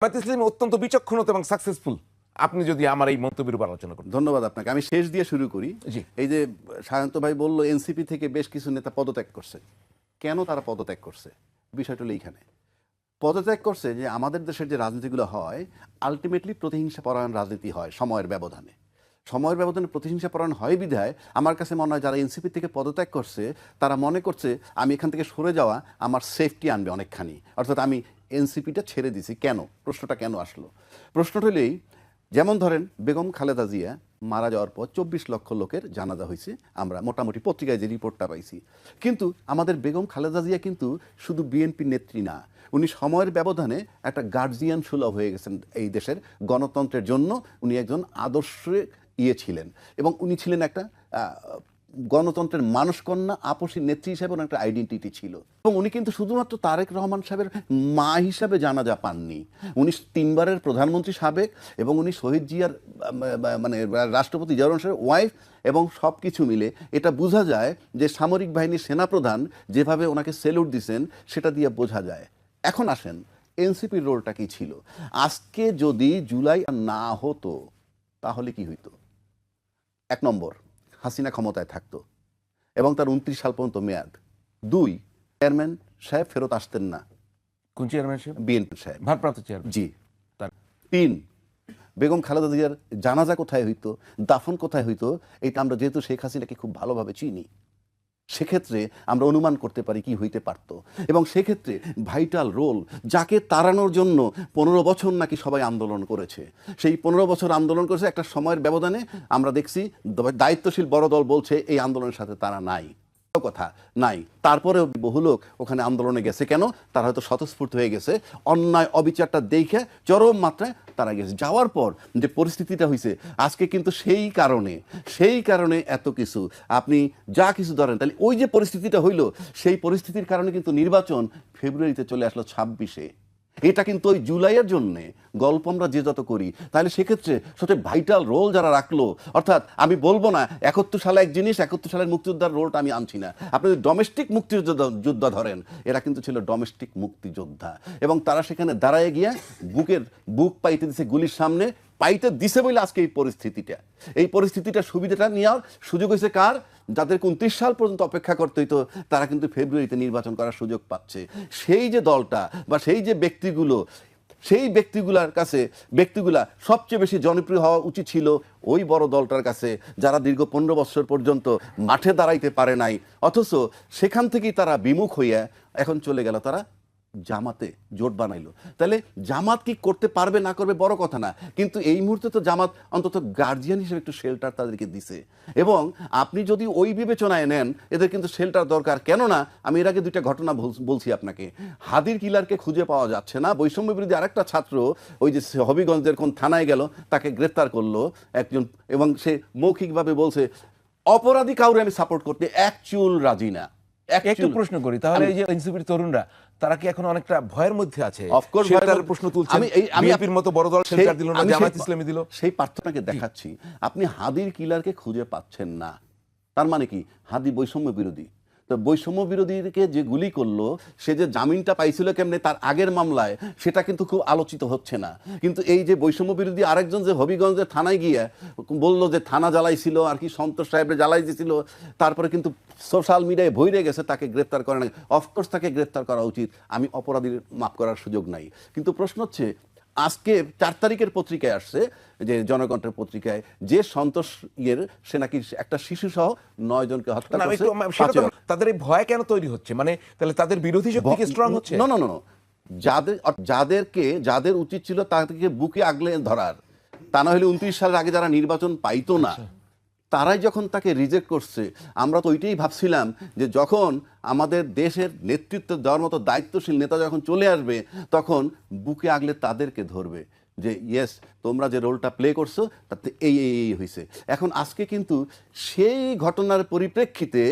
জামায়াত ইসলামী অত্যন্ত বিচক্ষণতা এবং সাকসেসফুল। আপনি যদি আমার এই মন্তব্যের উপর আলোচনা করেন। ধন্যবাদ আপনাকে। আমি শেষ দিয়ে শুরু করি। জি। এই যে সায়ন্ত ভাই বলল এনসিপি থেকে বেশ কিছু নেতা পদত্যাগ করছে। কেন তারা পদত্যাগ করছে? বিষয়টা হলো এইখানে। পদত্যাগ করছে যে আমাদের দেশের যে রাজনীতিগুলো হয় আলটিমেটলি প্রতিহিংসা পরায়ণ রাজনীতি হয় সময়ের ব্যবধানে। সময়ের ব্যবধানে প্রতিহিংসা পরায়ণ হয় বিধায় আমার কাছে মনে হয় যারা এনসিপি থেকে পদত্যাগ করছে তারা মনে করছে আমি এখান থেকে সরে যাওয়া আমার সেফটি আনবে অনেকখানি, অর্থাৎ আমি এনসিপিটা ছেড়ে দিছি। কেন? প্রশ্নটা কেন আসলো? প্রশ্নটা হলেই, যেমন ধরেন বেগম খালেদা জিয়া মারা যাওয়ার পর 24 লক্ষ লোকের জানাজা হয়েছে, আমরা মোটামুটি পত্রিকায় যে রিপোর্টটা পাইছি। কিন্তু আমাদের বেগম খালেদা জিয়া কিন্তু শুধু বিএনপি নেত্রী না, উনি সময়ের ব্যবধানে একটা গার্জিয়ান সুলভ হয়ে গেছেন এই দেশের গণতন্ত্রের জন্য। উনি একজন আদর্শ ছিলেন এবং উনি ছিলেন একটা গণতন্ত্রের মানুষকন্যা, আপসী নেত্রী হিসেবে ওনার একটা আইডেন্টিটি ছিল। এবং উনি কিন্তু শুধুমাত্র তারেক রহমান সাহেবের মা হিসাবে জানাজা পাননি, উনি 3 বারের প্রধানমন্ত্রী সাবেক এবং উনি শহীদ জিয়ার মানে রাষ্ট্রপতি জিয়াউর রহমানের ওয়াইফ। এবং সব কিছু মিলে এটা বোঝা যায় যে সামরিক বাহিনীর সেনাপ্রধান যেভাবে ওনাকে সেলুট দিছেন সেটা দিয়ে বোঝা যায়। এখন আসেন এনসিপির রোলটা কি ছিল? আজকে যদি জুলাই না হতো তাহলে কি হইতো? 1 নম্বর, হাসিনা ক্ষমতায় থাকতো এবং তার 29 সাল পর্যন্ত মেয়াদ। 2, চেয়ারম্যান সাহেব ফেরত আসতেন না। কোন চেয়ারম্যান সাহেব? বিএনপি সাহেব, ভারপ্রাপ্ত চেয়ারম্যান। জি। তার 3, বেগম খালেদা জিয়ার জানাজা কোথায় হইতো, দাফন কোথায় হইতো, এটা আমরা যেহেতু শেখ হাসিনাকে খুব ভালোভাবে চিনি, সেক্ষেত্রে আমরা অনুমান করতে পারি কি হইতে পারত। এবং সেক্ষেত্রে ভাইটাল রোল, যাকে তাড়ানোর জন্য 15 বছর নাকি সবাই আন্দোলন করেছে, সেই 15 বছর আন্দোলন করেছে একটা সময়ের ব্যবধানে আমরা দেখছি দায়িত্বশীল বড় দল বলছে এই আন্দোলনের সাথে তারা নাই, কথা নাই। তারপরেও বহু লোক ওখানে আন্দোলনে গেছে কেন? তারা হয়তো স্বতঃস্ফূর্ত হয়ে গেছে, অন্যায় অবিচারটা দেখে চরম মাত্রায় তারা গেছে। যাওয়ার পর যে পরিস্থিতিটা হয়েছে আজকে, কিন্তু সেই কারণে এত কিছু আপনি যা কিছু ধরেন, তাহলে ওই যে পরিস্থিতিটা হইল, সেই পরিস্থিতির কারণে কিন্তু নির্বাচন ফেব্রুয়ারিতে চলে আসলো 26-এ। এটা কিন্তু ওই জুলাইয়ের জন্যে গল্প আমরা যে যত করি, তাহলে সেক্ষেত্রে সবচেয়ে ভাইটাল রোল যারা রাখলো, অর্থাৎ আমি বলবো না 71 সালে এক জিনিস, 71 সালের মুক্তিযোদ্ধার রোলটা আমি আনছি না, আপনি ডোমেস্টিক মুক্তিযোদ্ধা ধরেন, এরা কিন্তু ছিল ডোমেস্টিক মুক্তিযোদ্ধা। এবং তারা সেখানে দাঁড়ায় গিয়ে বুক পাইতে দিছে গুলির সামনে, পাইতে দিছে বলে আজকে এই পরিস্থিতিটা সুবিধাটা নেওয়ার সুযোগ হয়েছে কার? যাদেরকে 29 সাল পর্যন্ত অপেক্ষা করতে হইতো, তারা কিন্তু ফেব্রুয়ারিতে নির্বাচন করার সুযোগ পাচ্ছে। সেই যে দলটা বা সেই যে সেই ব্যক্তিগুলা সবচেয়ে বেশি জনপ্রিয় হওয়া উচিত ছিল ওই বড় দলটার কাছে, যারা দীর্ঘ 15 বছর পর্যন্ত মাঠে দাঁড়াইতে পারে নাই, অথচ সেখান থেকেই তারা বিমুখ হইয়া এখন চলে গেল, তারা জামাতে জোট বানাইলো। তাহলে জামাত কি করতে পারবে না করবে বড় কথা না, কিন্তু এই মুহূর্তে তো জামাত অন্তত গার্জিয়ান হিসেবে একটু শেল্টার তাদেরকে দিছে। এবং আপনি যদি ওই বিবেচনায় নেন, এদের কিন্তু শেল্টার দরকার। কেননা আমি এর আগে 2টা ঘটনা বলছি আপনাকে। হাদির কিলারকে খুঁজে পাওয়া যাচ্ছে না, বৈষম্য বিরোধী আরেকটা ছাত্র ওই যে হবিগঞ্জের কোন থানায় গেল, তাকে গ্রেফতার করলো একজন, এবং সে মৌখিকভাবে বলছে অপরাধী কাউরে আমি সাপোর্ট করতে এক চুল রাজি না। একটু প্রশ্ন করি তাহলে, এই যে এনসিপির তরুণরা তারা কি এখন অনেকটা ভয়ের মধ্যে আছে? অফকোর্স শেল্টারের প্রশ্ন তুলছেন, বিএনপির মতো বড় দল শেল্টার দিল না, জামায়াত ইসলামী দিল। সেই পার্থক্যকে দেখাচ্ছি। আপনি হাদির কিলারকে খুঁজে পাচ্ছেন না, তার মানে কি? হাদি বৈষম্য বিরোধী। তো বৈষম্য বিরোধীকে যে গুলি করলো, সে যে জামিনটা পাইছিল কেমনে তার আগের মামলায়, সেটা কিন্তু খুব আলোচিত হচ্ছে না। কিন্তু এই যে বৈষম্য বিরোধী আরেকজন যে হবিগঞ্জের থানায় গিয়ে বললো যে থানা জ্বালাইছিল আর কি, সন্তোষ সাহেবের জ্বালাই দিয়েছিল, তারপরে কিন্তু সোশ্যাল মিডিয়ায় ভইরে গেছে, তাকে গ্রেফতার করে না। অফকোর্স তাকে গ্রেফতার করা উচিত, আমি অপরাধীর মাফ করার সুযোগ নাই। কিন্তু প্রশ্ন হচ্ছে, আজকে 4 তারিখের পত্রিকায় আসছে, যে জনকণ্ঠের পত্রিকায়, যে সন্তোষ সে নাকি একটা শিশু সহ 9 জনকে হত্যা করেছে। তাদের এই ভয় কেন তৈরি হচ্ছে? মানে তাহলে তাদের বিরোধী শক্তি কি স্ট্রং হচ্ছে? না, যাদের উচিত ছিল তাদেরকে বুকে আগলে ধরার, তা না হলে 29 সালের আগে যারা নির্বাচন পাইতো না, তারাই যখন তাকে রিজেক্ট করছে, আমরা তো ওইটাই ভাবছিলাম যে যখন আমাদের দেশের নেতৃত্ব দেওয়ার মতো দায়িত্বশীল নেতা যখন চলে আসবে, তখন বুকে আগলে তাদেরকে ধরবে যে ইয়েস, তোমরা যে রোলটা প্লে করছো তাতে এই হয়েছে। এখন আজকে কিন্তু সেই ঘটনার পরিপ্রেক্ষিতে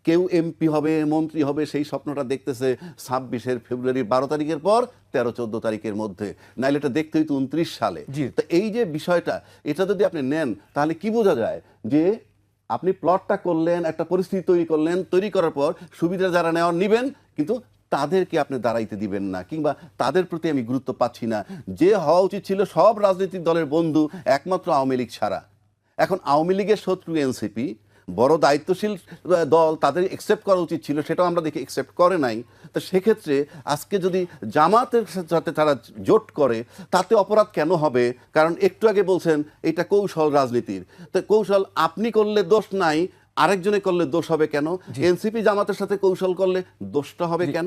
কেউ এমপি হবে, মন্ত্রী হবে, সেই স্বপ্নটা দেখতেছে 26 ফেব্রুয়ারি, 12 তারিখের পর 13-14 তারিখের মধ্যে, নাইলে এটা দেখতে হইতো 29 সালে। তো এই যে বিষয়টা, এটা যদি আপনি নেন, তাহলে কি বোঝা যায় যে আপনি প্লটটা করলেন, একটা পরিস্থিতি তৈরি করলেন, তৈরি করার পর সুবিধা যারা নেওয়ার নিবেন, কিন্তু তাদেরকে আপনি দাঁড়াইতে দিবেন না, কিংবা তাদের প্রতি আমি গুরুত্ব পাচ্ছি না। যে হওয়া উচিত ছিল সব রাজনৈতিক দলের বন্ধু, একমাত্র আওয়ামী লীগ ছাড়া। এখন আওয়ামী লীগের শত্রু এনসিপি, বড় দায়িত্বশীল দল, তাদের একসেপ্ট করা উচিত ছিল, সেটাও আমরা দেখি একসেপ্ট করে নাই। তো সেক্ষেত্রে আজকে যদি জামাতের সাথে তারা জোট করে, তাতে অপরাধ কেন হবে? কারণ একটু আগে বলছেন এটা কৌশল রাজনীতির। তো কৌশল আপনি করলে দোষ নাই, আরেকজনে করলে দোষ হবে কেন? এনসিপি জামাতের সাথে কৌশল করলে দোষটা হবে কেন?